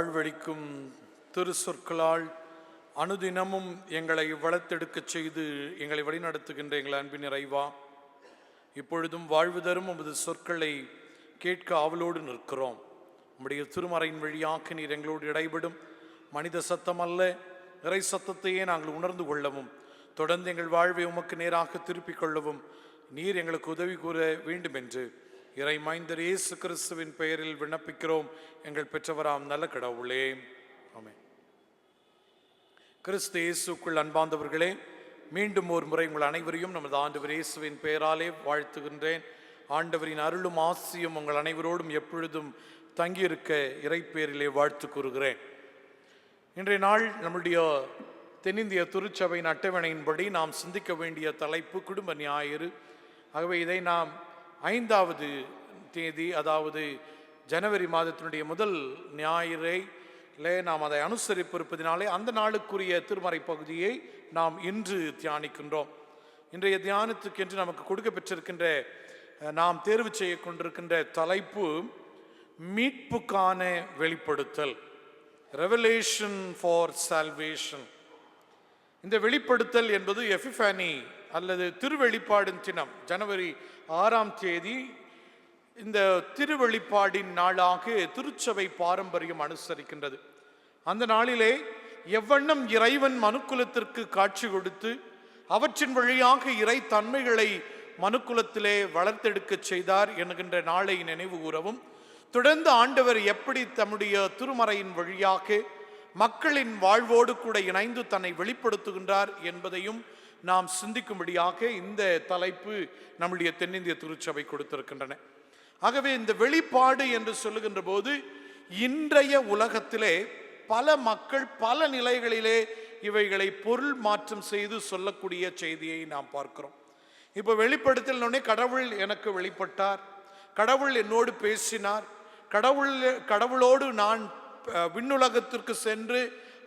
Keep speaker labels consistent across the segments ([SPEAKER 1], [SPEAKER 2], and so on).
[SPEAKER 1] வாழ்வழிக்கும் திரு சொற்களால் அனுதினமும் எங்களை வளர்த்தெடுக்கச் செய்து எங்களை வழிநடத்துகின்ற எங்கள் அன்பின் இறைவா, இப்பொழுதும் வாழ்வு தரும் உமது சொற்களை கேட்க ஆவலோடு நிற்கிறோம். உம்முடைய திருமறையின் வழியாக நீர் எங்களோடு இடைபடும். மனித சத்தம் அல்ல, இறை சத்தத்தையே நாங்கள் உணர்ந்து கொள்ளவும், தொடர்ந்து எங்கள் வாழ்வை உமக்கு நேராக திருப்பிக் கொள்ளவும் நீர் எங்களுக்கு உதவி கூற வேண்டும் என்று இறை மைந்தர் இயேசு கிறிஸ்துவின் பெயரில் விண்ணப்பிக்கிறோம் எங்கள் பெற்றவராம் நல்ல கடவுளே, ஆமென். கிறிஸ்து இயேசுக்குள் அன்பார்ந்தவர்களே, மீண்டும் ஒரு முறை உங்கள் அனைவரையும் நமது ஆண்டவர் இயேசுவின் பெயராலே வாழ்த்துகின்றேன். ஆண்டவரின் அருளும் ஆசியும் உங்கள் அனைவரோடும் எப்பொழுதும் தங்கியிருக்க இறைப்பேரிலே வாழ்த்து கூறுகிறேன். இன்றைய நாள் நம்முடைய தென்னிந்திய திருச்சபையின் அட்டவணையின்படி நாம் சிந்திக்க வேண்டிய தலைப்பு குடும்ப ஞாயிறு. ஆகவே இதை நாம் 5வது தேதி, அதாவது ஜனவரி மாதத்தினுடைய முதல் ஞாயிறிலே நாம் அதை அனுசரிப்பிருப்பதினாலே அந்த நாளுக்குரிய திருமறை பகுதியை நாம் இன்று தியானிக்கின்றோம். இன்றைய தியானத்துக்கு என்று நமக்கு கொடுக்க பெற்றிருக்கின்ற, நாம் தேர்வு செய்ய கொண்டிருக்கின்ற தலைப்பு மீட்புக்கான வெளிப்படுத்தல், ரெவலேஷன் ஃபார் சால்வேஷன். இந்த வெளிப்படுத்தல் என்பது எபிஃபானி அல்லது திருவெளிப்பாடின் தினம், ஜனவரி 6ஆம் தேதி இந்த திருவெளிப்பாடின் நாளாக திருச்சபை பாரம்பரியம் அனுசரிக்கின்றது. அந்த நாளிலே எவ்வண்ணம் இறைவன் மனுக்குலத்திற்கு காட்சி கொடுத்து அவற்றின் வழியாக இறை தன்மைகளை மனுக்குலத்திலே வளர்த்தெடுக்க செய்தார் என்கின்ற நாளை நினைவு கூறவும், தொடர்ந்து ஆண்டவர் எப்படி தம்முடைய திருமறையின் வழியாக மக்களின் வாழ்வோடு கூட இணைந்து தன்னை வெளிப்படுத்துகின்றார் என்பதையும் நாம் சிந்திக்கும்படியாக இந்த தலைப்பு நம்முடைய தென்னிந்திய திருச்சபை கொடுத்திருக்கின்றன. ஆகவே இந்த வெளிப்பாடு என்று சொல்லுகின்ற போது இன்றைய உலகத்திலே பல மக்கள் பல நிலைகளிலே இவைகளை பொருள் மாற்றம் செய்து சொல்லக்கூடிய செய்தியை நாம் பார்க்கிறோம். இப்போ வெளிப்படுத்தல் கடவுள் எனக்கு வெளிப்பட்டார், கடவுள் என்னோடு பேசினார், கடவுளோடு நான் விண்ணுலகத்திற்கு சென்று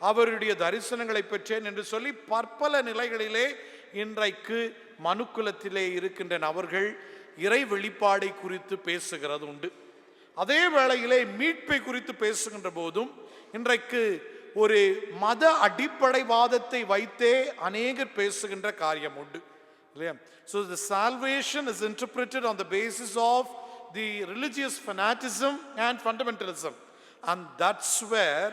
[SPEAKER 1] அவருடைய தரிசனங்களை பெற்றேன் என்று சொல்லி பற்பல நிலைகளிலே இன்றைக்கு மனுக்குலத்திலே இருக்கின்ற நபர்கள் இறை வெளிப்பாடை குறித்து பேசுகிறது உண்டு. அதே வேளையிலே மீட்பை குறித்து பேசுகின்ற போதும் இன்றைக்கு ஒரு மத அடிப்படைவாதத்தை வைத்தே அநேகர் பேசுகின்ற காரியம் உண்டு, இல்லையா? So the salvation is interpreted on the basis of the religious fanaticism and fundamentalism, and that's where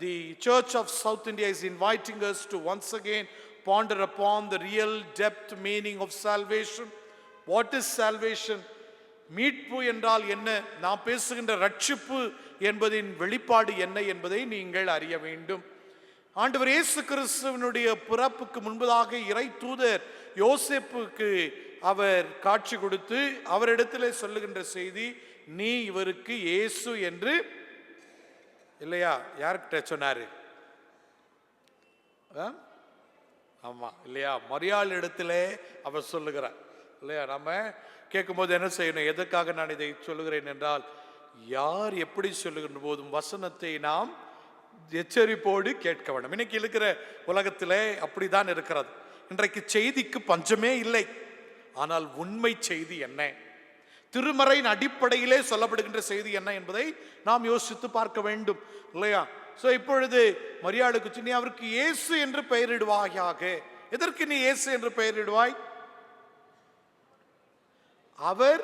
[SPEAKER 1] the Church of South India is inviting us to once again ponder upon the real depth meaning of salvation. What is salvation? மீட்பு என்றால் என்ன, நாம் பேசுகின்ற ரட்சிப்பு என்பதின் வெளிப்பாடு என்ன என்பதை நீங்கள் அறிய வேண்டும். ஆண்டவர் இயேசு கிறிஸ்துவினுடைய பிறப்புக்கு முன்பதாக இறை தூதர் யோசேப்புக்கு அவர் காட்சி கொடுத்து அவரிடத்திலே சொல்லுகின்ற செய்தி, நீ இவருக்கு இயேசு என்று, இல்லையா, யார்கிட்ட சொன்னாரு? ஆமா, இல்லையா, மரியாள் இடத்திலே அவர் சொல்லுகிறார், இல்லையா? நம்ம கேட்கும்போது என்ன செய்யணும்? எதற்காக நான் இதை சொல்லுகிறேன் என்றால், யார் எப்படி சொல்லுகின்ற போதும் வசனத்தை நாம் எச்சரிப்போடு கேட்க வேண்டும். இன்னைக்கு இருக்கிற உலகத்திலே அப்படிதான் இருக்கிறது. இன்றைக்கு செய்திக்கு பஞ்சமே இல்லை. ஆனால் உண்மை செய்தி என்ன, திருமறையின் அடிப்படையிலே சொல்லப்படுகின்ற செய்தி என்ன என்பதை நாம் யோசித்து பார்க்க வேண்டும், இல்லையா? சோ இப்பொழுது மரியாளுக்கு சொன்னி அவருக்கு இயேசு என்று பெயரிடுவாயாக. எதற்கு நீ இயேசு என்று பெயரிடுவாய்? அவர்,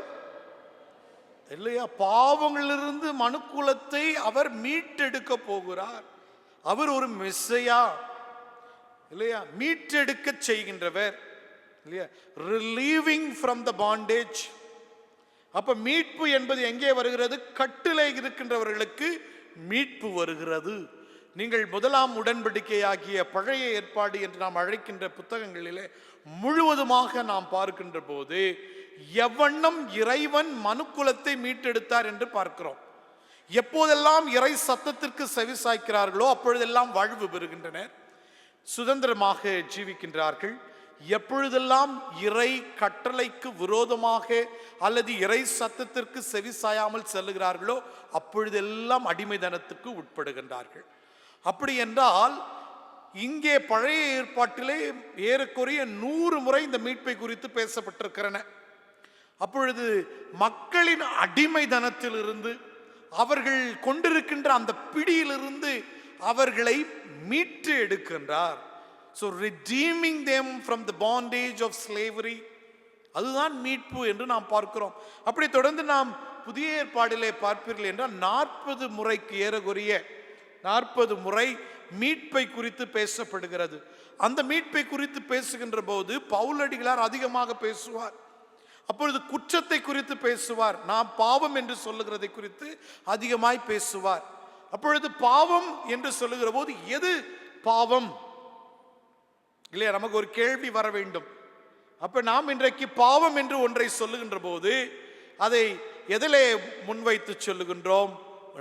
[SPEAKER 1] இல்லையா, பாவங்களிலிருந்து மனுக்குலத்தை அவர் மீட்டெடுக்க போகிறார். அவர் ஒரு மெஸ்ஸையா, இல்லையா, மீட்டெடுக்க செய்கின்றவர், இல்லையா, ரிலீவிங் ஃப்ரம் த பாண்டேஜ். அப்ப மீட்பு என்பது எங்கே வருகிறது? கட்டிலே இருக்கின்றவர்களுக்கு மீட்பு வருகிறது. நீங்கள் முதலாம் உடன்படிக்கையாகிய பழைய ஏற்பாடு என்று நாம் அழைக்கின்ற புத்தகங்களிலே முழுவதுமாக நாம் பார்க்கின்ற போது எவ்வண்ணம் இறைவன் மனுக்குலத்தை மீட்டெடுத்தார் என்று பார்க்கிறோம். எப்போதெல்லாம் இறை சத்தத்திற்கு செவி சாய்க்கிறார்களோ அப்பொழுதெல்லாம் வாழ்வு பெறுகின்றனர், சுதந்திரமாக ஜீவிக்கின்றார்கள். எப்பொழுதெல்லாம் இறை கட்டளைக்கு விரோதமாக அல்லது இறை சத்தத்திற்கு செவி சாயாமல் செல்லுகிறார்களோ அப்பொழுதெல்லாம் அடிமைதனத்துக்கு உட்படுகின்றார்கள். அப்படி என்றால் இங்கே பழைய ஏற்பாட்டிலே ஏறக்குறைய 100 முறை இந்த மீட்பை குறித்து பேசப்பட்டிருக்கிறன. அப்பொழுது மக்களின் அடிமைதனத்திலிருந்து அவர்கள் கொண்டிருக்கின்ற அந்த பிடியிலிருந்து அவர்களை மீட்டு எடுக்கின்றார். So redeeming them from the bondage of slavery, அதுதான் மீட்பு என்று நாம் பார்க்கிறோம். அப்படி தொடர்ந்து நாம் புதிய ஏற்பாடிலே பார்ப்பீர்கள் என்றால் 40 முறைக்கு ஏறக்குறைய 40 முறை மீட்பை குறித்து பேசப்படுகிறது. அந்த மீட்பை குறித்து பேசுகின்ற போது பவுலடிகளார் அதிகமாக பேசுவார். அப்பொழுது குற்றத்தை குறித்து பேசுவார், நாம் பாவம் என்று சொல்லுகிறதை குறித்து அதிகமாய் பேசுவார். அப்பொழுது பாவம் என்று சொல்லுகிற போது எது பாவம் இல்லையா, நமக்கு ஒரு கேள்வி வர வேண்டும். அப்ப நாம் இன்றைக்கு பாவம் என்று ஒன்றை சொல்லுகின்ற போது அதை எதிலே முன்வைத்து சொல்லுகின்றோம்?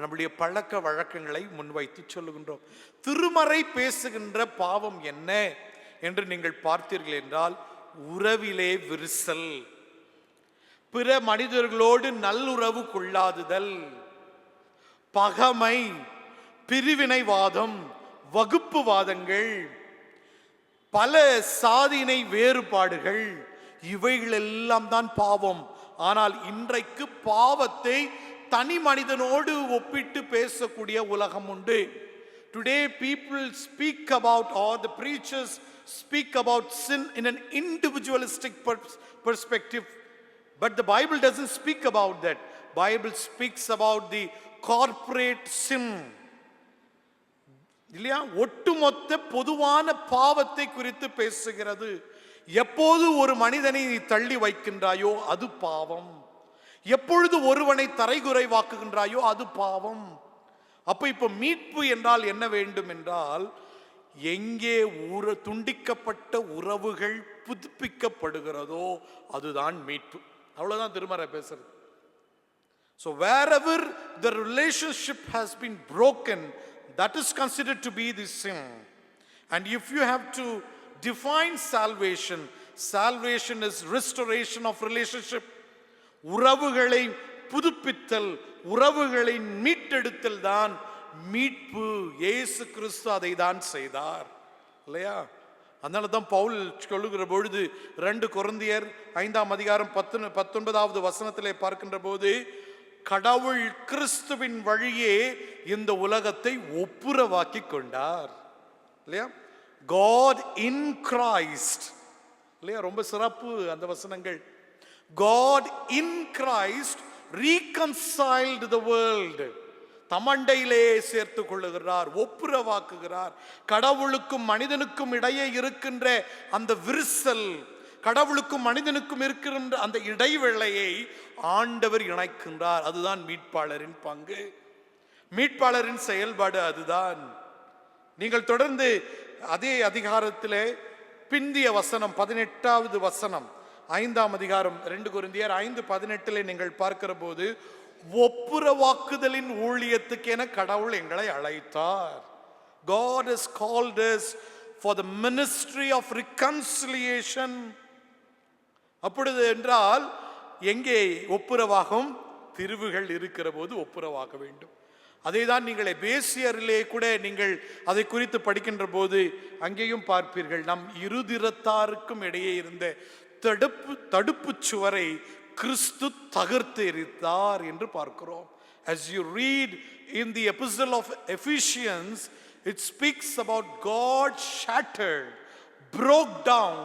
[SPEAKER 1] நம்முடைய பழக்க வழக்கங்களை முன்வைத்து சொல்லுகின்றோம். திருமறை பேசுகின்ற பாவம் என்ன என்று நீங்கள் பார்த்தீர்கள் என்றால், உறவிலே விரிசல், பிற மனிதர்களோடு நல்லுறவு கொள்ளாதுதல், பகமை, பிரிவினைவாதம், வகுப்புவாதங்கள், பல சாதியினை வேறுபாடுகள், இவைகள் எல்லாம் தான் பாவம். ஆனால் இன்றைக்கு பாவத்தை தனி மனிதனோடு ஒப்பிட்டு பேசக்கூடிய உலகம் உண்டு. Today people speak about, or the preachers speak about sin in an individualistic perspective, but the Bible doesn't speak about that. Bible speaks about the corporate sin. இல்லையா, ஒட்டுமொத்த பொதுவான பாவத்தை குறித்து பேசுகிறது. எப்போது ஒரு மனிதனை நீ தள்ளி வைக்கின்றாயோ அது பாவம். எப்பொழுது ஒருவனை தரைகுறைவாக்குகின்றாயோ அது பாவம். அப்ப இப்ப மீட்பு என்றால் என்ன வேண்டும் என்றால், எங்கே துண்டிக்கப்பட்ட உறவுகள் புதுப்பிக்கப்படுகிறதோ அதுதான் மீட்பு. அவ்வளவுதான் திருமறை பேசுறது. So wherever the relationship has been broken, that is considered to be the sin. And if you have to define salvation, salvation is restoration of relationship. உறவுகளை புதுப்பித்தல், உறவுகளை மீட்டெடுத்தல் தான் மீட்பு. இயேசு கிறிஸ்து அதை தான் செய்தார் இல்லையா? அதனால தான் பவுல் சொல்லுகிற பொழுது 2 கொரிந்தியர் 5ஆம் அதிகாரம் 19வது வசனத்திலே பார்க்கின்ற போது, கடவுள் கிறிஸ்துவின் வழியே இந்த உலகத்தை ஒப்புரவாக்கி கொண்டார் இல்லையா? God in Christ இல்லையா? ரொம்ப சிறப்பு அந்த வசனங்கள். God in Christ reconciled the world. தமண்டையிலே சேர்த்து கொள்ளுகிறார், ஒப்புரவாக்குகிறார். கடவுளுக்கும் மனிதனுக்கும் இடையே இருக்கின்ற அந்த விரிசல், கடவுளுக்கும் மனிதனுக்கும் இருக்கின்ற அந்த இடைவேளையை ஆண்டவர் இணைக்கின்றார். அதுதான் மீட்பாளரின் பங்கு, மீட்பாளரின் செயல்பாடு அதுதான். நீங்கள் தொடர்ந்து அதே அதிகாரத்திலே பிந்திய வசனம் 18வது வசனம் 5ஆம் அதிகாரம் 2 கொரிந்தியர் 5:18 நீங்கள் பார்க்கிற போது, ஒப்புரவாக்குதலின் ஊழியத்துக்கு என கடவுள் எங்களை அழைத்தார். God has called us for the ministry of reconciliation. அப்பொழுது என்றால் எங்கே ஒப்புரவாகும்? பிரிவுகள் இருக்கிற போது ஒப்புரவாக வேண்டும். அதை தான் நீங்கள் எபேசியரிலே கூட நீங்கள் அதை குறித்து படிக்கின்ற போது அங்கேயும் பார்ப்பீர்கள். நம் இருதிரத்தாருக்கும் இடையே இருந்த தடுப்பு சுவரை கிறிஸ்து தகர்த்து எறிந்தார் என்று பார்க்கிறோம். As you read in the epistle of Ephesians, it speaks about God shattered, broke down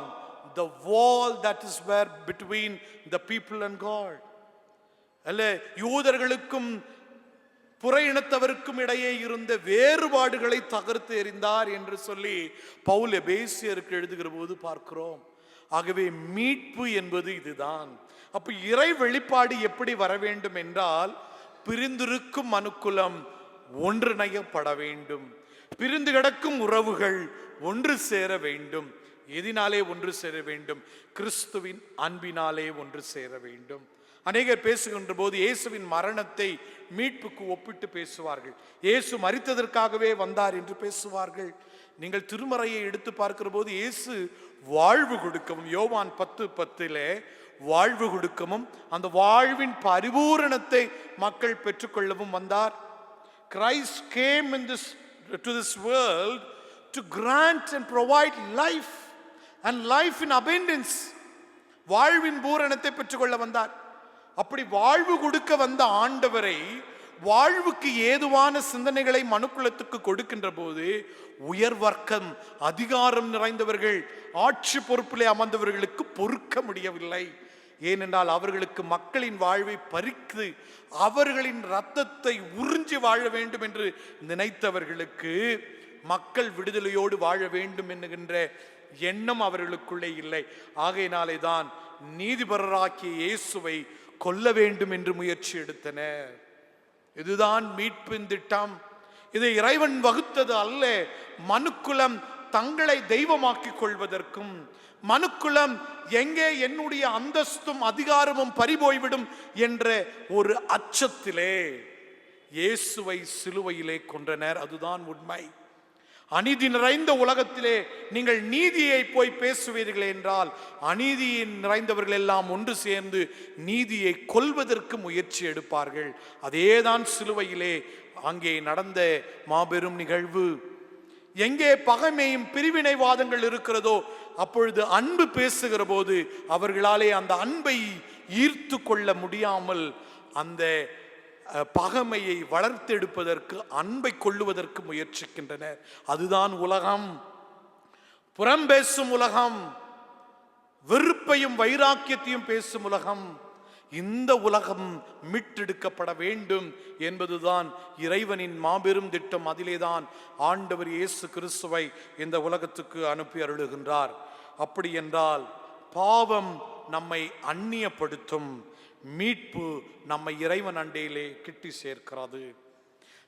[SPEAKER 1] the wall that is where between the people and God. அல்ல, யூதர்களுக்கும் புற இனத்தவருக்கும் இடையே இருந்த வேறுபாடுகளை தகர்த்து எறிந்தார் என்று சொல்லி பவுல் எபேசியருக்கு எழுதுகிற போது பார்க்கிறோம். ஆகவே மீட்பு என்பது இதுதான். அப்ப இறை வெளிப்பாடு எப்படி வர வேண்டும் என்றால், பிரிந்திருக்கும் மனுக்குலம் ஒன்றிணையப்பட வேண்டும், பிரிந்து கிடக்கும் உறவுகள் ஒன்று சேர வேண்டும். எதினாலே ஒன்று சேர வேண்டும்? கிறிஸ்துவின் அன்பினாலே ஒன்று சேர வேண்டும். அநேகர் பேசுகின்ற போது இயேசுவின் மரணத்தை மீட்புக்கு ஒப்பிட்டு பேசுவார்கள். இயேசு மரித்ததற்காகவே வந்தார் என்று பேசுவார்கள். நீங்கள் திருமறையை எடுத்து பார்க்கிற போது இயேசு வாழ்வு கொடுக்கவும், யோவான் 10:10 வாழ்வு கொடுக்கவும், அந்த வாழ்வின் பரிபூரணத்தை மக்கள் பெற்றுக்கொள்ளவும் வந்தார். Christ came to this world to grant and provide life and life in abundance. வாழ்வின் பூரணத்தை பெற்றுக்கொள்ள வந்தார். அப்படி வாழ்வு கொடுக்க வந்த ஆண்டவரை வாழ்வுக்கு ஏதுவான சிந்தனைகளை மனுக்குலத்துக்கு கொடுக்கின்ற போது உயர் வர்க்கம், அதிகாரம் நிறைந்தவர்கள், ஆட்சி பொறுப்பிலே அமர்ந்தவர்களுக்கு பொறுக்க முடியவில்லை. ஏனென்றால் அவர்களுக்கு மக்களின் வாழ்வை பறித்து அவர்களின் இரத்தத்தை உறிஞ்சி வாழ வேண்டும் என்று நினைத்தவர்களுக்கு மக்கள் விடுதலையோடு வாழ வேண்டும் என்கின்ற எண்ணம் அவர்களுக்குள்ளே இல்லை. ஆகையினாலே தான் நீதிபரராகிய இயேசுவை கொல்ல வேண்டும் என்று முயற்சி எடுத்தனர். இதுதான் மீட்பின் திட்டம். இதை இறைவன் வகுத்தது அல்ல. மனுக்குலம் தங்களை தெய்வமாக்கிக் கொள்வதற்கும், மனுக்குலம் எங்கே என்னுடைய அந்தஸ்தும் அதிகாரமும் பறிபோய்விடும் என்ற ஒரு அச்சத்திலே இயேசுவை சிலுவையிலே கொன்றனர். அதுதான் உண்மை. அநீதி நிறைந்த உலகத்திலே நீங்கள் நீதியை போய் பேசுவீர்கள் என்றால் அநீதியின் நிறைந்தவர்கள் எல்லாம் ஒன்று சேர்ந்து நீதியை கொல்வதற்கு முயற்சி எடுப்பார்கள். அதேதான் சிலுவையிலே அங்கே நடந்த மாபெரும் நிகழ்வு. எங்கே பகைமையும் பிரிவினைவாதங்கள் இருக்கிறதோ அப்பொழுது அன்பு பேசுகிற போது அவர்களாலே அந்த அன்பை ஈர்த்து கொள்ள முடியாமல் அந்த பகைமையை வளர்த்தெடுப்பதற்கு, அன்பை கொள்ளுவதற்கு முயற்சிக்கின்றனர். அதுதான் உலகம், புறம் பேசும் உலகம், வெறுப்பையும் வைராக்கியத்தையும் பேசும் உலகம். இந்த உலகம் மீட்டெடுக்கப்பட வேண்டும் என்பதுதான் இறைவனின் மாபெரும் திட்டம். அதிலேதான் ஆண்டவர் இயேசு கிறிஸ்துவை இந்த உலகத்துக்கு அனுப்பி அருளுகின்றார். அப்படி என்றால் பாவம் நம்மை அந்நியப்படுத்தும், மீட்பு நம்மை இறைவன் அண்டையிலே கிட்டி சேர்க்கிறது.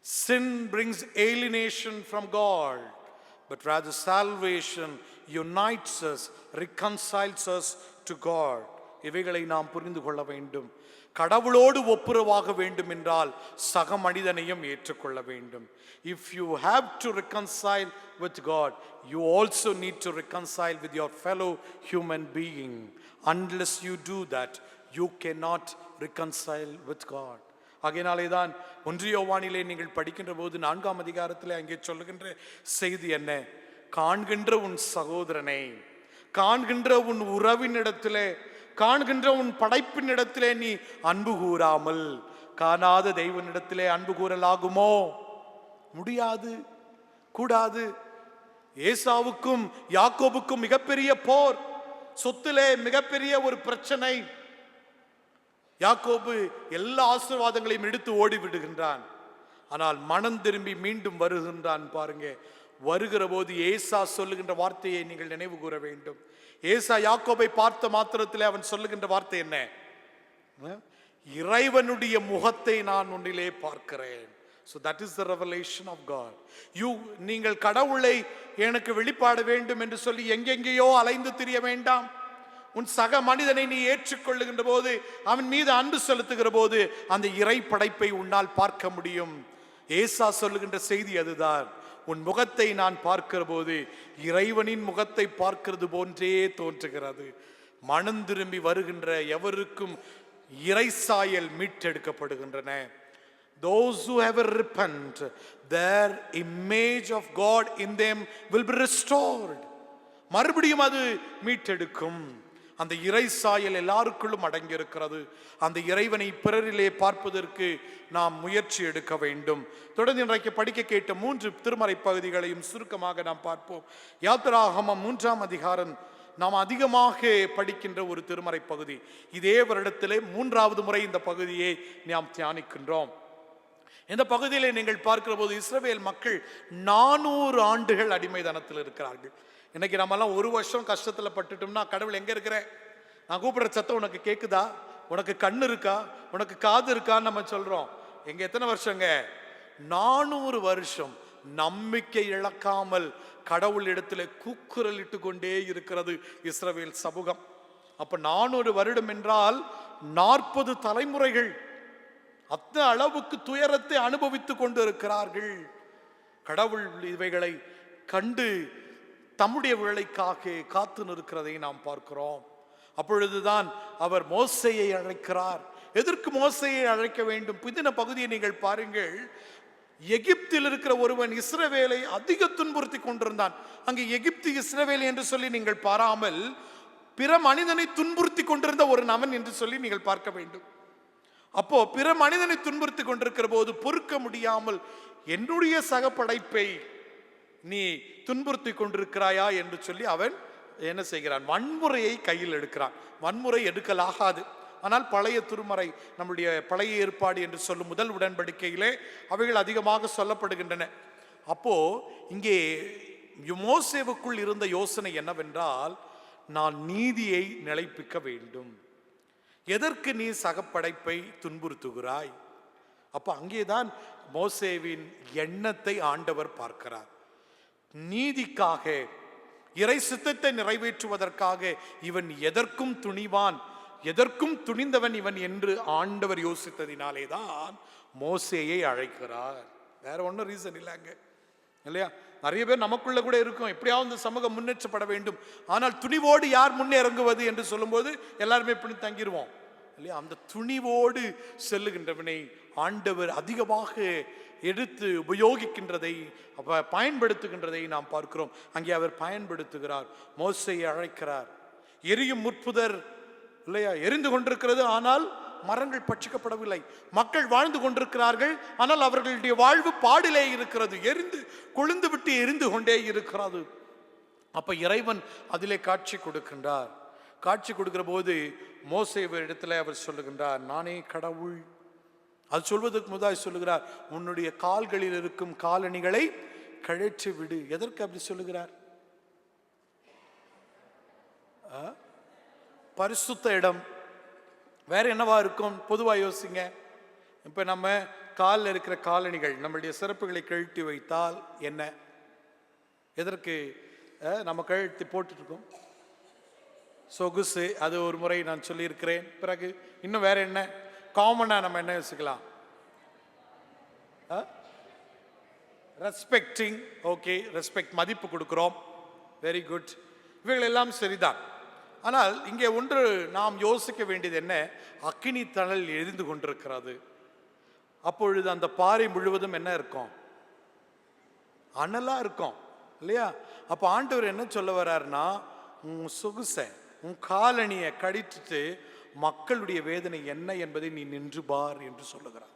[SPEAKER 1] Sin brings alienation from God, but rather salvation unites us, reconciles us to God. இவைகளை நாம் புரிந்து கொள்ள வேண்டும். கடவுளோடு ஒப்புரவாக வேண்டும் என்றால் சக மனிதனையும் ஏற்றுக்கொள்ள வேண்டும். If you have to reconcile with God, you also need to reconcile with your fellow human being. Unless you do that, you cannot reconcile with God. ஆகையினாலே தான் 1 யோவானிலே நீங்கள் படிக்கின்ற போது 4ஆம் அதிகாரத்திலே அங்கே சொல்லுகின்ற செய்தி என்ன? காண்கின்ற உன் சகோதரனை, காண்கின்ற உன் உறவினிடத்திலே, காண்கின்ற உன் படைப்பினிடத்திலே நீ அன்பு கூறாமல் காணாத தெய்வனிடத்திலே அன்பு கூறலாகுமோ? முடியாது, கூடாது. ஏசாவுக்கும் யாக்கோபுக்கும் மிகப்பெரிய போர், சொத்திலே மிகப்பெரிய ஒரு பிரச்சனை. யாக்கோபு எல்லா ஆசீர்வாதங்களையும் எடுத்து ஓடி விடுகின்றான். ஆனால் மனம் திரும்பி மீண்டும் வருகின்றான். பாருங்க, வருகிற போது ஏசா சொல்லுகின்ற வார்த்தையை நீங்கள் நினைவு கூற வேண்டும். ஏசா யாக்கோபை பார்த்த மாத்திரத்தில் அவன் சொல்லுகின்ற வார்த்தை என்ன? இறைவனுடைய முகத்தை நான் உன்னிலே பார்க்கிறேன். So that is the revelation of God. நீங்கள் கடவுளை எனக்கு வெளிப்பாட வேண்டும் என்று சொல்லி எங்கெங்கேயோ அலைந்து திரிய வேண்டாம். உன் சக மனிதனை நீ ஏற்றுக்கொள்ளுகின்ற போது, அவன் மீது அன்பு செலுத்துகிற போது அந்த இறை படைப்பை உன்னால் பார்க்க முடியும். ஏசா சொல்லுகின்ற செய்தி அதுதான். உன் முகத்தை நான் பார்க்கிற போது இறைவனின் முகத்தை பார்க்கிறது போன்றே தோன்றுகிறது. மனம் திரும்பி வருகின்ற எவருக்கும் இறை சாயல் மீட்டெடுக்கப்படுகின்றன. Those who ever repent, their image of God in them will be restored. மறுபடியும் அது மீட்டெடுக்கும். அந்த இறை சாயல் எல்லாருக்குள்ளும் அடங்கி இருக்கிறது. அந்த இறைவனை பிறரிலே பார்ப்பதற்கு நாம் முயற்சி எடுக்க வேண்டும். தொடர்ந்து இன்றைக்கு படிக்க கேட்ட 3 திருமறை பகுதிகளையும் சுருக்கமாக நாம் பார்ப்போம். யாத்திராகமம் 3ஆம் அதிகாரம் நாம் அதிகமாக படிக்கின்ற ஒரு திருமறை பகுதி. இதே வருடத்திலே 3வது முறை இந்த பகுதியை நாம் தியானிக்கின்றோம். இந்த பகுதியிலே நீங்கள் பார்க்கிற போது இஸ்ரவேல் மக்கள் 400 ஆண்டுகள் அடிமைதனத்தில் இருக்கிறார்கள். இன்னைக்கு நம்மெல்லாம் 1 வருஷம் கஷ்டத்தில் பட்டுட்டோம்னா, கடவுள் எங்க இருக்கிற, நான் கூப்பிடுற சத்தம் உனக்கு கேட்குதா, உனக்கு கண்ணு இருக்கா, உனக்கு காது இருக்கான்னு நம்ம சொல்றோம். எங்க எத்தனை வருஷங்க? 400 வருஷம் நம்பிக்கை இழக்காமல் கடவுள் இடத்துல கூக்குரலிட்டு கொண்டே இருக்கிறது இஸ்ரவேல் சமூகம். அப்ப 400 வருடம் என்றால் 40 தலைமுறைகள் அத்தனை அளவுக்கு துயரத்தை அனுபவித்துக் கொண்டு இருக்கிறார்கள். கடவுள் இவைகளை கண்டு தம்முடைய வேளைக்காக காத்து நிற்கிறதை நாம் பார்க்கிறோம். அப்பொழுதுதான் அவர் மோசேயை அழைக்கிறார். எதற்கு மோசேயை அழைக்க வேண்டும்? புதின பகுதியை நீங்கள் பாருங்கள். எகிப்தில் இருக்கிற ஒருவன் இஸ்ரவேலை அதிக துன்புறுத்தி கொண்டிருந்தான். அங்கே எகிப்து இஸ்ரவேல் என்று சொல்லி நீங்கள் பாராமல் பிற மனிதனை துன்புறுத்தி கொண்டிருந்த ஒரு நபன் என்று சொல்லி நீங்கள் பார்க்க வேண்டும். அப்போ பிற மனிதனை துன்புறுத்தி கொண்டிருக்கிற போது பொறுக்க முடியாமல் என்னுடைய சக படைப்பை நீ துன்புறுத்தி கொண்டிருக்கிறாயா என்று சொல்லி அவன் என்ன செய்கிறான்? வன்முறையை கையில் எடுக்கிறான். வன்முறை எடுக்கலாகாது. ஆனால் பழைய திருமறை, நம்முடைய பழைய ஏற்பாடு என்று சொல்லும் முதல் உடன்படிக்கையிலே அவைகள் அதிகமாக சொல்லப்படுகின்றன. அப்போ இங்கே மோசேவுக்குள் இருந்த யோசனை என்னவென்றால், நான் நீதியை நிலைப்பிக்க வேண்டும். எதற்கு நீ சகப்படைப்பை துன்புறுத்துகிறாய்? அப்ப அங்கேதான் மோசேவின் எண்ணத்தை ஆண்டவர் பார்க்கிறார். நீதிக்காக, இறை சித்தத்தை நிறைவேற்றுவதற்காக இவன் எதற்கும் துணிவான், எதற்கும் துணிந்தவன் இவன் என்று ஆண்டவர் யோசித்ததினாலே தான் மோசேயை அழைக்கிறார். வேற ஒன்றும் ரீசன் இல்லைங்க, இல்லையா? நிறைய பேர் நமக்குள்ள கூட இருக்கும், எப்படியாவது இந்த சமூகம் முன்னேற்றப்பட வேண்டும். ஆனால் துணிவோடு யார் முன்னேறங்குவது என்று சொல்லும்போது எல்லாருமே இப்படி தங்கிடுவோம், இல்லையா? அந்த துணிவோடு செல்லுகின்றவனை ஆண்டவர் அதிகமாக எடுத்து உபயோகிக்கின்றதை, பயன்படுத்துகின்றதை நாம் பார்க்கிறோம். அங்கே அவர் பயன்படுத்துகிறார், மோசேயை அழைக்கிறார். எரியும் முற்புதர், இல்லையா, எரிந்து கொண்டிருக்கிறது, ஆனால் மரங்கள் பட்சிக்கப்படவில்லை. மக்கள் வாழ்ந்து கொண்டிருக்கிறார்கள், ஆனால் அவர்களுடைய வாழ்வு பாடிலே இருக்கிறது, எரிந்து கொழுந்து விட்டு எரிந்து கொண்டே இருக்கிறது. அப்ப இறைவன் அதிலே காட்சி கொடுக்கின்றார். காட்சி கொடுக்கிற போது மோசே இடத்துல அவர் சொல்லுகின்றார், நானே கடவுள். அது சொல்வதற்கு முதல் சொல்லுகிறார், உன்னுடைய கால்களில் இருக்கும் காலணிகளை கழற்றி விடு. எதற்கு அப்படி சொல்லுகிறார்? பரிசுத்த இடம். வேற என்னவா இருக்கும்? பொதுவா யோசிங்க. இப்ப நம்ம காலில் இருக்கிற காலணிகள், நம்மளுடைய சிறப்புகளை கழட்டி வைத்தால் என்ன? எதற்கு நம்ம கழட்டி போட்டுட்டு இருக்கோம்? சொகுசு. அது ஒரு முறை நான் சொல்லியிருக்கிறேன். பிறகு இன்னும் வேற என்ன காமனா நம்ம என்ன யோசிக்கலாம்? ரெஸ்பெக்டிங். ஓகே, ரெஸ்பெக்ட், மதிப்பு கொடுக்கிறோம். Very good. இவைகள் எல்லாம் சரிதான். ஆனால் இங்கே ஒன்று நாம் யோசிக்க வேண்டியது என்ன? அக்கினி தணல் எரிந்து கொண்டிருக்கிறது. அப்பொழுது அந்த பாறை முழுவதும் என்ன இருக்கும்? அனலா இருக்கும், இல்லையா? அப்ப ஆண்டவர் என்ன சொல்ல வர்றாருன்னா, உன் சொகுசை, உன் காலணியை கடித்துட்டு மக்களுடைய வேதனை என்ன என்பதை நீ நின்று பார் என்று சொல்லுகிறார்.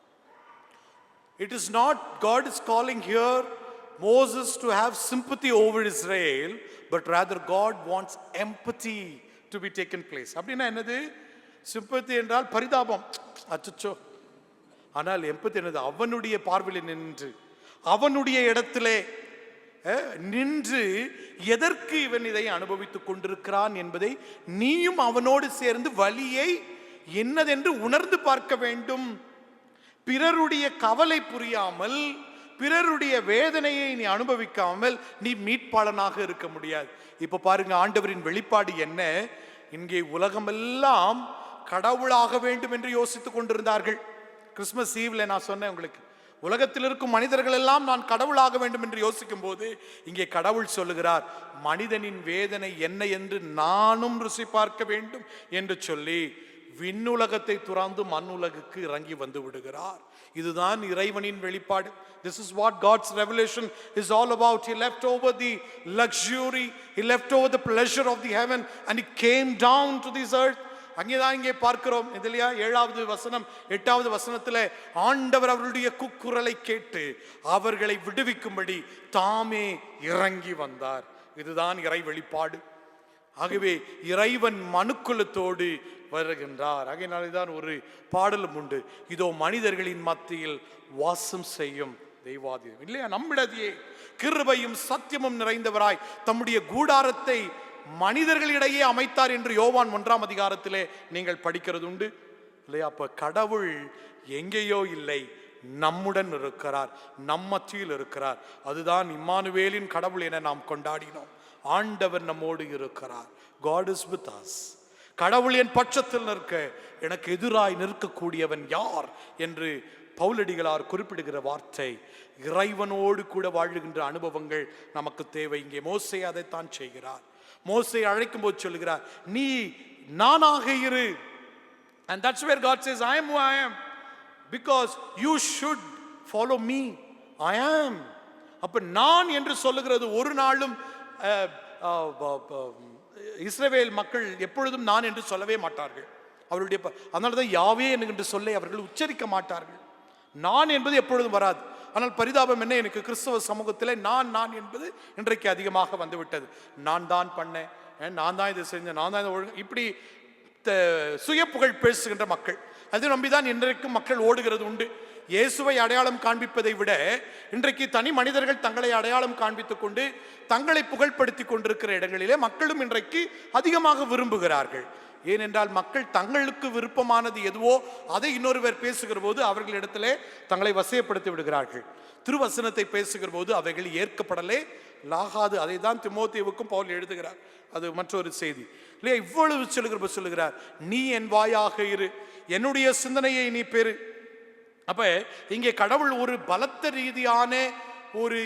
[SPEAKER 1] It is not God is calling here Moses to have sympathy over Israel, but rather God wants empathy to be taken place. அப்படின்னா என்னது? சிம்பத்தி என்றால் பரிதாபம், அச்சோ. ஆனால் எம்பத்தி என்னது? அவனுடைய பார்வையில் நின்று, அவனுடைய இடத்திலே நின்று, எதற்கு இவன் இதை அனுபவித்துக் கொண்டிருக்கிறான் என்பதை நீயும் அவனோடு சேர்ந்து வலியை என்னதென்று உணர்ந்து பார்க்க வேண்டும். பிறருடைய கவலை புரியாமல், பிறருடைய வேதனையை நீ அனுபவிக்காமல் நீ மீட்பாளனாக இருக்க முடியாது. இப்ப பாருங்க, ஆண்டவரின் வெளிப்பாடு என்ன? இங்கே உலகமெல்லாம் கடவுளாக வேண்டும் என்று யோசித்துக் கொண்டிருந்தார்கள். கிறிஸ்துமஸ் ஈவ்ல நான் சொன்னேன் உங்களுக்கு, உலகத்தில் இருக்கும் மனிதர்கள் எல்லாம் நான் கடவுளாக வேண்டும் என்று யோசிக்கும் போது இங்கே கடவுள் சொல்லுகிறார், மனிதனின் வேதனை என்ன என்று நானும் ருசி பார்க்க வேண்டும் என்று சொல்லி விண்ணுலகத்தை துறந்து மண்ணுலகுக்கு இறங்கி வந்து விடுகிறார். இதுதான் இறைவனின் வெளிப்பாடு. This is what God's revelation is all about. He left over the luxury, he left over the pleasure of the heaven and he came down to this earth. அங்கேதான் இங்கே பார்க்கிறோம், இதுலையா 7வது வசனம் 8வது வசனத்தில் ஆண்டவர் அவர்களுடைய கூக்குரலை கேட்டு அவர்களை விடுவிக்கும்படி தாமே இறங்கி வந்தார். இதுதான் இறை வெளிப்பாடு. ஆகவே இறைவன் மனுக்குலத்தோடு வருகின்றார். ஆகையினால்தான் ஒரு பாடலும் உண்டு, இதோ மனிதர்களின் மத்தியில் வாசம் செய்யும் தெய்வாதி, இல்லையா? நம்மிடையே கிருபையும் சத்தியமும் நிறைந்தவராய் தம்முடைய கூடாரத்தை மனிதர்களிடையே அமைத்தார் என்று யோவான் 1ஆம் அதிகாரத்திலே நீங்கள் படிக்கிறது உண்டு, இல்லையா? அப்ப கடவுள் எங்கேயோ இல்லை, நம்முடன் இருக்கிறார், நம் மத்தியில் இருக்கிறார். அதுதான் இம்மானுவேலின் கடவுள் என நாம் கொண்டாடினோம். ஆண்டவர் நம்மோடு இருக்கிறார். God is with us. கடவுள் என் பட்சத்தில் நிற்க எனக்கு எதிராய் நிற்கக்கூடியவன் யார் என்று பவுலடிகளார் குறிப்பிடுகிற வார்த்தை, இறைவனோடு கூட வாழுகின்ற அனுபவங்கள் நமக்கு தேவை. இங்கே மோசே அதைத்தான் செய்கிறார். மோசே அழைக்கும் போது சொல்லுகிறார், நீ நானாக இரு. And that's where God says, I am who I am, because you should follow me. I am. அப்ப நான் என்று சொல்லுகிறது ஒரு நாளும் இஸ்ரவேல் மக்கள் எப்பொழுதும் நான் என்று சொல்லவே மாட்டார்கள். அவருடைய அதனாலதான் யாவே என்கின்ற சொல்லை அவர்கள் உச்சரிக்க மாட்டார்கள். நான் என்பது எப்பொழுதும் வராது. ஆனால் பரிதாபம் என்ன, எனக்கு கிறிஸ்தவ சமூகத்தில் நான் என்பது இன்றைக்கு அதிகமாக வந்துவிட்டது. நான் தான் பண்ணேன், நான் தான் இதை செஞ்சேன், நான் தான் இதை ஒழுங்கு, இப்படி சுய புகழ் பேசுகின்ற மக்கள், அது நம்பிதான் இன்றைக்கும் மக்கள் ஓடுகிறது உண்டு. இயேசுவை அடையாளம் காண்பிப்பதை விட இன்றைக்கு தனி மனிதர்கள் தங்களை அடையாளம் காண்பித்துக் கொண்டு தங்களை புகழ்படுத்தி கொண்டிருக்கிற இடங்களிலே மக்களும் இன்றைக்கு அதிகமாக விரும்புகிறார்கள். ஏனென்றால் மக்கள் தங்களுக்கு விருப்பமானது எதுவோ அதை இன்னொருவர் பேசுகிற போது அவர்களிடத்திலே தங்களை வசியப்படுத்தி விடுகிறார்கள். திருவசனத்தை பேசுகிற போது அவைகள் ஏற்கப்படலே லாகாது. அதை தான் தீமோத்தேயுவுக்கும் பவுல் எழுதுகிறார். அது மற்றொரு செய்தி இல்லையா? இவ்வளவு சொல்லுகிறார், நீ என் வாயாக இரு, என்னுடைய சிந்தனையை நீ பெறு. அப்ப இங்கே கடவுள் ஒரு பலத்த ரீதியான ஒரு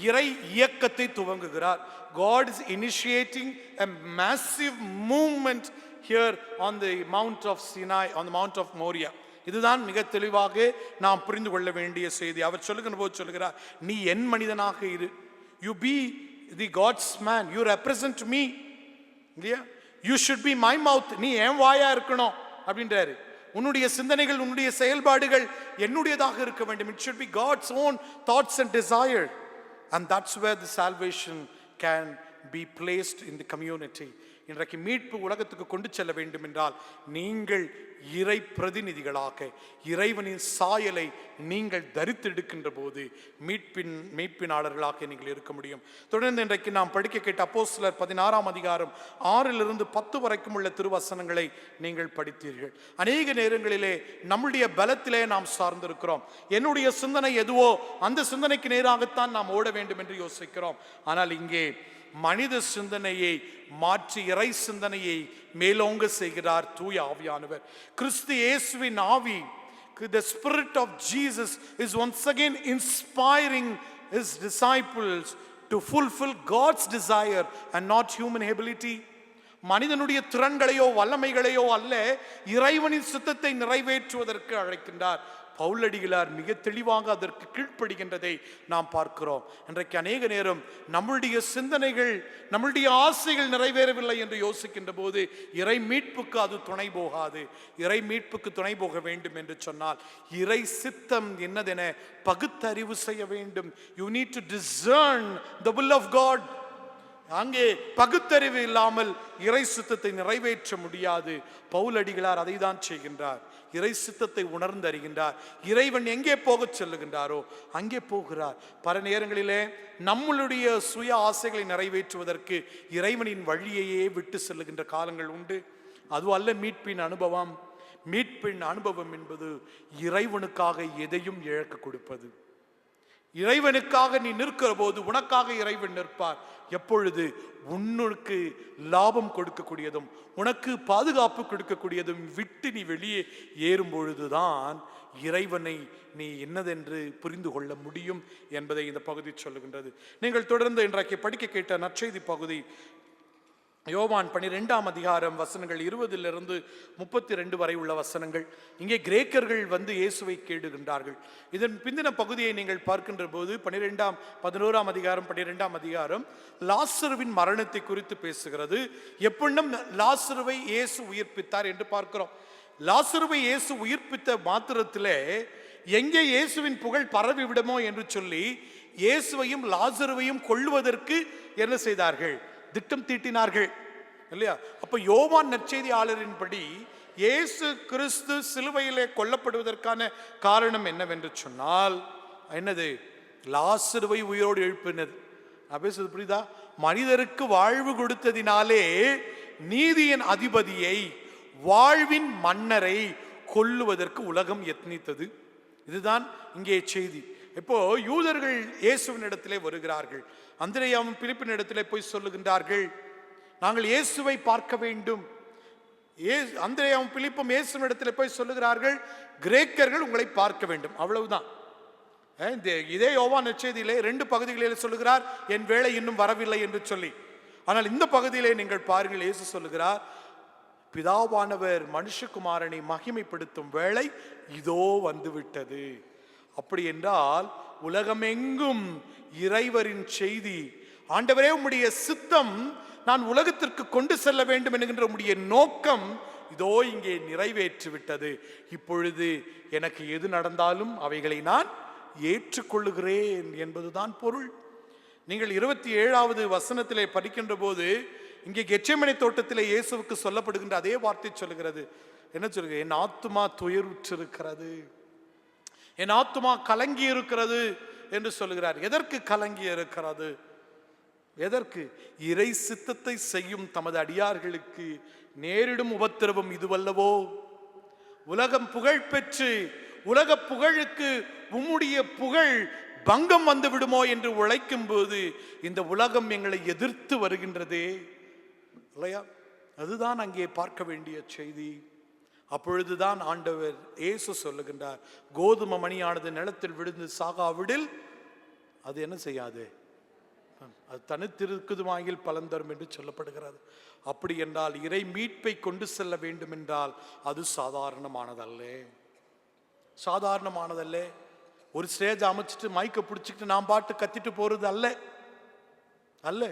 [SPEAKER 1] இறை இயக்கத்தை துவங்குகிறார். God is initiating a massive movement here on the Mount of Sinai, on the Mount of Moriah. இதுதான் மிக தெளிவாக நாம் புரிந்து கொள்ள வேண்டிய செய்தி. அவர் சொல்லுகிற போது சொல்லுகிறார், நீ என் மனிதனாக இரு, you be the God's man, you represent me, இல்லையா? You should be my mouth, நீ என் வாயா இருக்கணும் அப்படின்றாரு. உன்னுடைய சிந்தனைகள், உன்னுடைய செயல்பாடுகள் என்னுடையதாக இருக்க வேண்டும். It should be God's own thoughts and desire, and that's where the salvation can be placed in the community. இன்றைக்கு மீட்பு உலகத்துக்கு கொண்டு செல்ல வேண்டும் என்றால் நீங்கள் இறை பிரதிநிதிகளாக இறைவனின் சாயலை நீங்கள் தரித்தெடுக்கின்ற போது மீட்பினாளர்களாக நீங்கள் இருக்க முடியும். தொடர்ந்து இன்றைக்கு நாம் படிக்க கேட்ட அப்போஸ்தலர் 16ஆம் அதிகாரம் 6 to 10 வரைக்கும் உள்ள திருவசனங்களை நீங்கள் படித்தீர்கள். அநேக நேரங்களிலே நம்முடைய பலத்திலே நாம் சார்ந்திருக்கிறோம். என்னுடைய சிந்தனை எதுவோ அந்த சிந்தனைக்கு நேராகத்தான் நாம் ஓட வேண்டும் என்று யோசிக்கிறோம். ஆனால் இங்கே மனித சிந்தனையை மாற்றி இறை சிந்தனையை மேலோங்க செய்கிறார் தூய ஆவியானவர். கிறிஸ்து இயேசுவின் ஆவி, the spirit of Jesus is once again inspiring his disciples to fulfill God's desire and not human ability. மனிதனுடைய திறன்களையோ வல்லமைகளையோ அல்ல, இறைவனின் சித்தத்தை நிறைவேற்றுவதற்கு அழைக்கின்றார். பவுலடிகளார் மிக தெளிவாக அதற்கு கீழ்ப்படுகின்றதை நாம் பார்க்கிறோம். இன்றைக்கு அநேக நேரம் நம்முடைய சிந்தனைகள், நம்முடைய ஆசைகள் நிறைவேறவில்லை என்று யோசிக்கின்ற போது இறை மீட்புக்கு அது துணை போகாது. இறை மீட்புக்கு துணை போக வேண்டும் என்று சொன்னால் இறை சித்தம் என்னதென பகுத்தறிவு செய்ய வேண்டும். You need to discern the will of God. அங்கே பகுத்தறிவு இல்லாமல் இறை சித்தத்தை நிறைவேற்ற முடியாது. பவுலடிகளார் அதை தான் செய்கின்றார். இறை சித்தத்தை உணர்ந்து அறிகின்றார். இறைவன் எங்கே போக சொல்லுகின்றாரோ அங்கே போகிறார். பல நேரங்களிலே நம்மளுடைய சுய ஆசைகளை நிறைவேற்றுவதற்கு இறைவனின் வழியையே விட்டு செல்லுகின்ற காலங்கள் உண்டு. அது அல்ல மீட்பின் அனுபவம். மீட்பின் அனுபவம் என்பது இறைவனுக்காக எதையும் இழக்க கொடுப்பது. இறைவனுக்காக நீ நிற்கிற போது உனக்காக இறைவன் நிற்பார். எப்பொழுது உன்னுக்கு லாபம் கொடுக்கக்கூடியதும் உனக்கு பாதுகாப்பு கொடுக்கக்கூடியதும் விட்டு நீ வெளியே ஏறும் பொழுதுதான் இறைவனை நீ என்னதென்று புரிந்து கொள்ள முடியும் என்பதை இந்த பகுதி சொல்லுகின்றது. நீங்கள் தொடர்ந்து இன்றைக்கு படிக்க கேட்ட நற்செய்தி பகுதி யோவான் 12ஆம் அதிகாரம் வசனங்கள் 20 to 32 வரை உள்ள வசனங்கள். இங்கே கிரேக்கர்கள் வந்து இயேசுவை கேடுகின்றார்கள். இதன் பிந்தின பகுதியை நீங்கள் பார்க்கின்ற போது 11ஆம் அதிகாரம் 12ஆம் அதிகாரம் லாசருவின் மரணத்தை குறித்து பேசுகிறது. எப்பொழுதும் லாசருவை இயேசு உயிர்ப்பித்தார் என்று பார்க்கிறோம். லாசருவை இயேசு உயிர்ப்பித்த மாத்திரத்திலே எங்கே இயேசுவின் புகழ் பரவிவிடுமோ என்று சொல்லி இயேசுவையும் லாசருவையும் கொல்லுவதற்கு என்ன செய்தார்கள்? திட்டம் தீட்டினார்கள் இல்லையா? அப்ப யோவான் நற்செய்தியாளரின்படி இயேசு கிறிஸ்து சிலுவையிலே கொல்லப்படுவதற்கான காரணம் என்னவென்று சொன்னால் என்னது? லாசருவை உயிரோடு எழுப்பினது. நான் பேசுறது புரியுதா? மனிதருக்கு வாழ்வு கொடுத்ததினாலே நீதியின் அதிபதியை, வாழ்வின் மன்னரை கொல்லுவதற்கு உலகம் யத்னித்தது. இதுதான் இங்கே செய்தி. இப்போ யூதர்கள் இயேசுவின் இடத்திலே வருகிறார்கள். அந்திரேயாவும் பிலிப்பின் இடத்திலே போய் சொல்லுகின்றார்கள், நாங்கள் இயேசுவை பார்க்க வேண்டும். அந்திரேயாவும் பிலிப்பும் இயேசுவின் இடத்திலே போய் சொல்லுகிறார்கள், கிரேக்கர்கள் உங்களை பார்க்க வேண்டும். அவ்வளவுதான். இதே யோவான் நற்செய்தியிலே 2 பகுதிகளில் சொல்லுகிறார், என் வேளை இன்னும் வரவில்லை என்று சொல்லி. ஆனால் இந்த பகுதியிலே நீங்கள் பாருங்கள், இயேசு சொல்லுகிறார், பிதாவானவர் மனுஷகுமாரனை மகிமைப்படுத்தும் வேளை இதோ வந்துவிட்டது. அப்படி என்றால் உலகமெங்கும் இறைவரின் செய்தி, ஆண்டவரே உம்முடைய சித்தம் நான் உலகத்திற்கு கொண்டு செல்ல வேண்டும் என்கின்ற உம்முடைய நோக்கம் இதோ இங்கே நிறைவேற்றி விட்டது. இப்பொழுது எனக்கு எது நடந்தாலும் அவைகளை நான் ஏற்றுக்கொள்ளுகிறேன் என்பதுதான் பொருள். நீங்கள் 27வது வசனத்திலே படிக்கின்ற போது இங்கே கெத்செமனே தோட்டத்திலே இயேசுவுக்கு சொல்லப்படுகின்ற அதே வார்த்தை சொல்லுகிறது. என்ன சொல்லுங்க? என் ஆத்துமா துயருற்றிருக்கிறது, என் ஆத்துமா கலங்கி இருக்கிறது என்று சொல்லுகிறார். எதற்கு கலங்கி இருக்கிறது? எதற்கு? இறை சித்தத்தை செய்யும் தமது அடியார்களுக்கு நேரிடும் உபத்திரவம் இதுவல்லவோ. உலகம் புகழ் பெற்று உலக புகழுக்கு உம்முடைய புகழ் பங்கம் வந்து விடுமோ என்று உழைக்கும் போது இந்த உலகம் எங்களை எதிர்த்து வருகின்றதே இல்லையா? அதுதான் அங்கே பார்க்க வேண்டிய செய்தி. அப்பொழுதுதான் ஆண்டவர் இயேசு சொல்லுகின்றார், கோதுமை மணியானது நிலத்தில் விழுந்து சாகாவிடில் அது என்ன செய்யாது, அது தனித்திருக்குதுமாயில் பலன் தரும் என்று சொல்லப்படுகிறது. அப்படி என்றால் இறை மீட்பை கொண்டு செல்ல வேண்டும் என்றால் அது சாதாரணமானதல்ல, சாதாரணமானதல்ல. ஒரு ஸ்டேஜ் அமைச்சிட்டு மைக்க பிடிச்சிக்கிட்டு நான் பாட்டு கத்திட்டு போறது அல்ல அல்ல.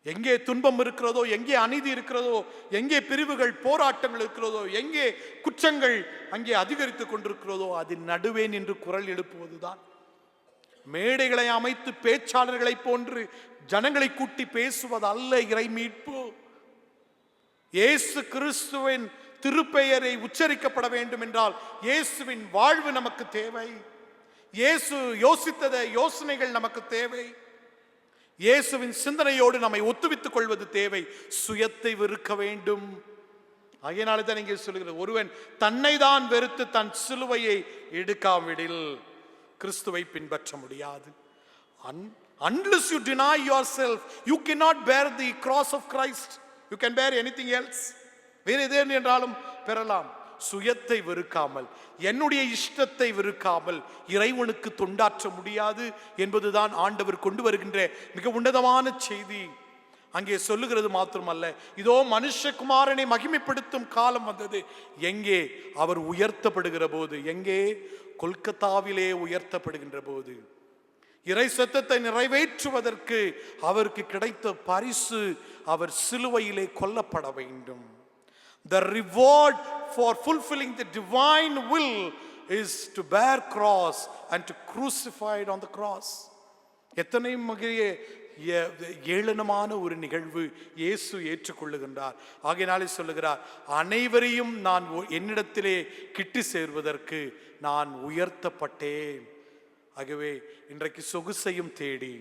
[SPEAKER 1] எங்கே துன்பம் இருக்கிறதோ, எங்கே அநீதி இருக்கிறதோ, எங்கே பிரிவுகள் போராட்டங்கள் இருக்கிறதோ, எங்கே குற்றங்கள் அங்கே அதிகரித்துக் கொண்டிருக்கிறதோ அதன் நடுவே நின்று குரல் எழுப்புவதுதான். மேடைகளை அமைத்து பேச்சாளர்களை போன்று ஜனங்களை கூட்டி பேசுவது அல்ல இறை மீட்பு. இயேசு கிறிஸ்துவின் திருப்பெயரை உச்சரிக்கப்பட வேண்டும் என்றால் இயேசுவின் வாழ்வு நமக்கு தேவை. இயேசு யோசித்தத யோசனைகள் நமக்கு தேவை. இயேசுவின் சிந்தனையோடு நம்மை ஒத்துவித்துக் கொள்வது தேவை. சுயத்தை வெறுக்க வேண்டும். ஆகையினால தான் இங்கே சொல்லுகிறது, ஒருவன் தன்னை தான் வெறுத்து தன் சிலுவையை எடுக்காவிடில் கிறிஸ்துவை பின்பற்ற முடியாது. Unless you deny yourself, you cannot bear the cross of Christ. You can bear anything else. வேறு எது என்றாலும் பெறலாம். சுயத்தை வெறுக்காமல், என்னுடைய இஷ்டத்தை வெறுக்காமல் இறைவனுக்கு தொண்டாற்ற முடியாது என்பதுதான் ஆண்டவர் கொண்டு வருகின்ற மிக உன்னதமான செய்தி. அங்கே சொல்லுகிறது மாத்திரமல்ல, இதோ மனுஷகுமாரனை மகிமைப்படுத்தும் காலம் வந்தது. எங்கே? அவர் உயர்த்தப்படுகிற போது. எங்கே? கொல்கத்தாவிலே உயர்த்தப்படுகின்ற போது. இறை சத்தத்தை நிறைவேற்றுவதற்கு அவருக்கு கிடைத்த பரிசு அவர் சிலுவையிலே கொல்லப்பட வேண்டும். The reward for fulfilling the divine will is to bear cross and to crucify it on the cross. எத்தனை மிக ஏளனமான ஒரு நிகழ்வு இயேசு ஏற்றுக்கொள்ளுகின்றார். ஆகையினாலே சொல்லுகிறார், அனைவரையும் நான் என்னிடத்திலே கிட்டி சேர்வதற்கு நான் உயர்த்தப்பட்டேன். ஆகவே இன்றைக்கு சொகுசையும் தேடி,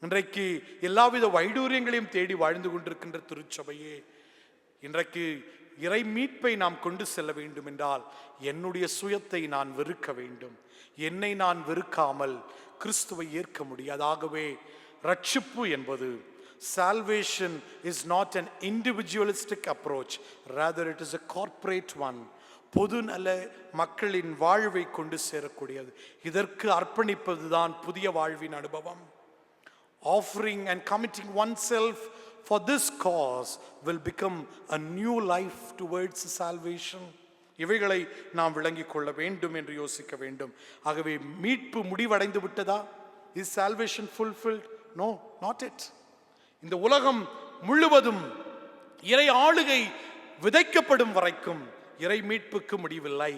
[SPEAKER 1] இன்றைக்கு எல்லாவித வைடூரியங்களையும் தேடி வாழ்ந்து கொண்டிருக்கின்ற திருச்சபையே, இன்றைக்கு இறை மீட்பை நாம் கொண்டு செல்ல வேண்டும் என்றால் என்னுடைய சுயத்தை நான் வெறுக்க வேண்டும். என்னை நான் வெறுக்காமல் கிறிஸ்துவை ஏற்க முடியாது. ஆகவே ரட்சிப்பு என்பது, salvation is not an individualistic approach, rather it is a corporate one. பொது நல மக்களின் வாழ்வை கொண்டு சேரக்கூடியது. இதற்கு அர்ப்பணிப்பதுதான் புதிய வாழ்வின் அனுபவம். Offering and committing oneself for this cause will become a new life towards salvation. இவைகளை நாம் விளங்கிக் கொள்ள வேண்டும் என்று யோசிக்க வேண்டும். ஆகவே மீட்பு முடிவடைந்து விட்டதா? Is salvation fulfilled? No, not yet. இந்த உலகம் முழுவதும் இறை ஆளுகை விதைக்கப்படும் வரைக்கும் இறை மீட்புக்கு முடிவில்லை.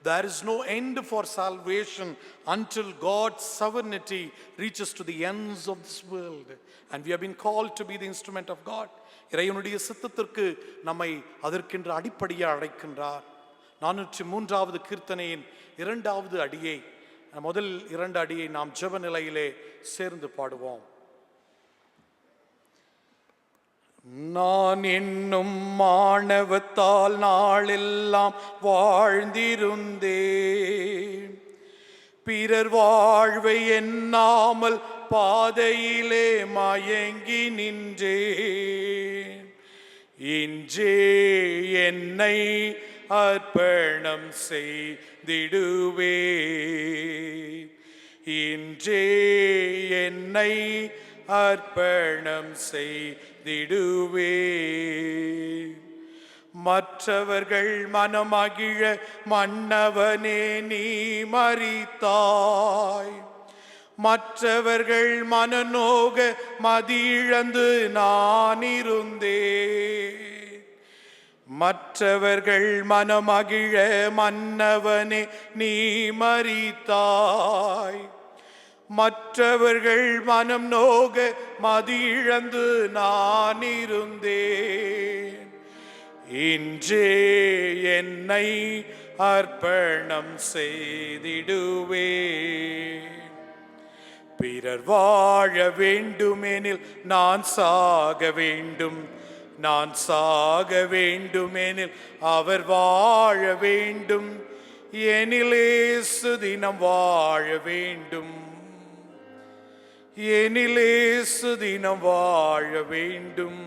[SPEAKER 1] There is no end for salvation until God's sovereignty reaches to the ends of this world, and we have been called to be the instrument of God. இறைவனுடைய சித்தத்திற்கு நம்மை அதற்கென்று அடிப்படையை அழைக்கின்றார். 403வது கீர்த்தனையின் 2வது அடியை, முதல் 2 அடியை நாம் ஜெப நிலையிலே சேர்ந்து பாடுவோம். நான் என்னும் மாணவத்தால் நாளெல்லாம் வாழ்ந்திருந்தேன், பிறர் வாழ்வை எண்ணாமல் பாதையிலே மயங்கி நின்றேன். இன்றே என்னை அர்ப்பணம் செய்திடுவேன், இன்றே என்னை அர்ப்பணம் செய்திடுவேன். மற்றவர்கள் மனமகிழ மன்னவனே நீ மரித்தாய், மற்றவர்கள் மனநோக மதியிழந்து நான் இருந்தேன். மற்றவர்கள் மனமகிழ மன்னவனே நீ மரித்தாய். மற்றவர்கள் மனம் நோக மதியிழந்து நான் இருந்தேன். இன்றே என்னை அர்ப்பணம் செய்திடுவேன். பிறர் வாழ வேண்டுமெனில் நான் சாக வேண்டும். நான் சாக வேண்டுமெனில் அவர் வாழ வேண்டும். எனில் இயேசு தினம் வாழ வேண்டும். எனில் இயேசு தினம் வாழ வேண்டும்.